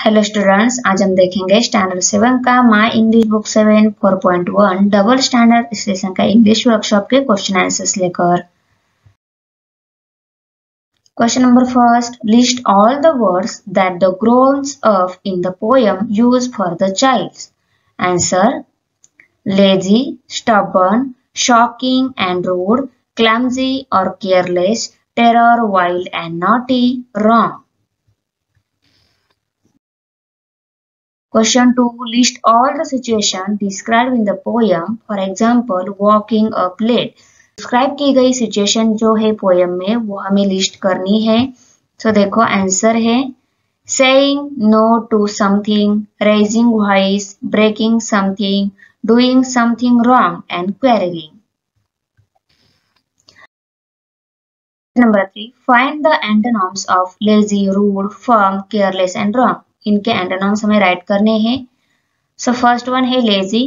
Hello students, आज हम देखेंगे स्टैंडर्ड 7 का my English book 7 4.1 double standard session का इंग्लिश वर्कशॉप के क्वेश्चन आंसर्स लेकर। Question number first, list all the words that the grownups in the poem use for the child. Answer: lazy, stubborn, shocking and rude, clumsy और careless, terror, wild and naughty. Wrong. Question 2. List all the situations described in the poem. For example, walking up late. Describe की गई situation जो है poem में वो हमें list करनी है। तो देखो आंसर है saying no to something, raising voice, breaking something, doing something wrong and quarreling. Number 3. Find the antonyms of lazy, rude, firm, careless and wrong. इनके एंटोनिम्स हमें राइट करने हैं। सो फर्स्ट वन है लेजी,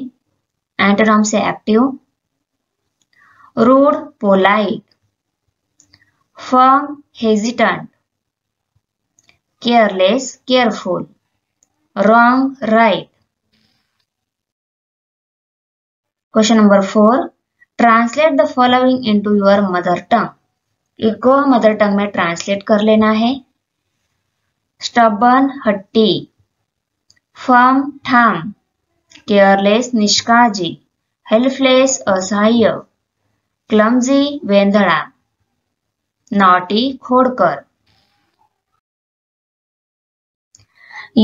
एंटोनिम से active, rude polite, firm hesitant, careless careful, wrong right. Question number 4, translate the following into your mother tongue. इनको mother टंग में translate कर लेना है। स्टबर्न हट्टी, फर्म ठाम, केयरलेस निष्काळजी, हेल्पलेस असहाय्य, क्लमजी वेंधळा, नॉटी खोडकर।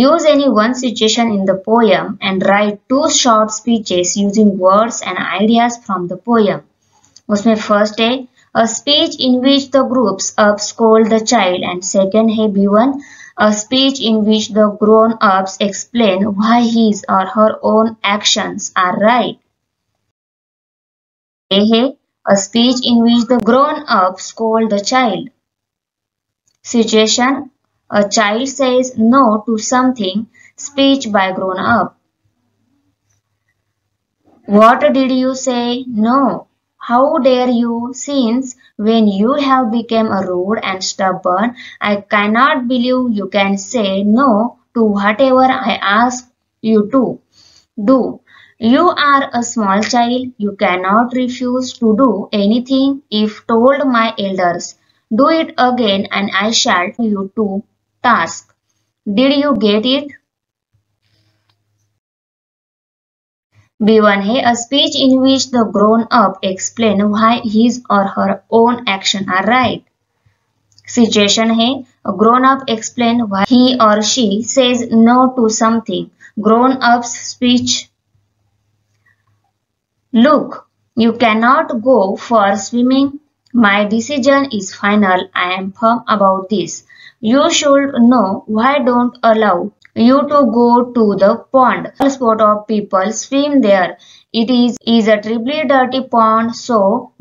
Use any one situation in the poem and write 2 short speeches using words and ideas from the poem. उसमें फर्स्ट है a speech in which the groups up scold the child and second है B1 a speech in which the grown-ups explain why his or her own actions are right. A है a speech in which the grown-ups scold the child. Situation: a child says no to something. Speech by grown-up: what did you say? No. How dare you? Since when you have become a rude and stubborn, I cannot believe you can say no to whatever I ask you to do. You are a small child. You cannot refuse to do anything if told my elders. Do it again and I shall put you to task. Did you get it? B1 है a speech in which the grown-up explain why his or her own action are right. Situation है a grown-up explain why he or she says no to something. Grown-up's speech: look, you cannot go for swimming. My decision is final. I am firm about this. You should know why don't allow you to go to the pond. A spot of people swim there. It is a terribly dirty pond, so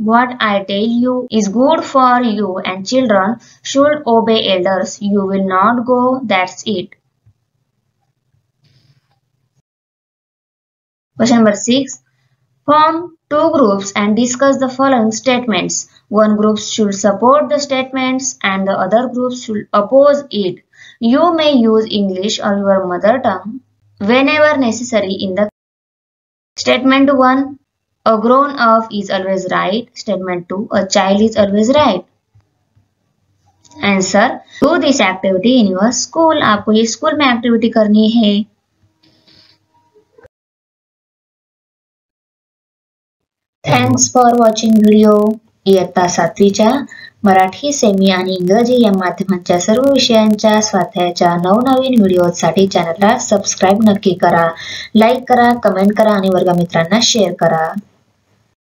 what I tell you is good for you and children should obey elders. You will not go, that's it. Question number 6. Form 2 groups and discuss the following statements. One group should support the statements and the other group should oppose it. You may use English or your mother tongue whenever necessary in the statement 1. A grown-up is always right. Statement 2. A child is always right. Answer: do this activity in your school. आपको ये school में activity करनी है। Thanks for watching video. इयत्ता 7वीच्या Marathi, semi आणि इंग्रजी या माध्यमांच्या सर्व विषयांच्या स्वाध्यायाच्या नवनवीन व्हिडिओसाठी चॅनलला सबस्क्राईब नक्की करा, लाईक करा, कमेंट करा आणि वर्गमित्रांना शेअर करा।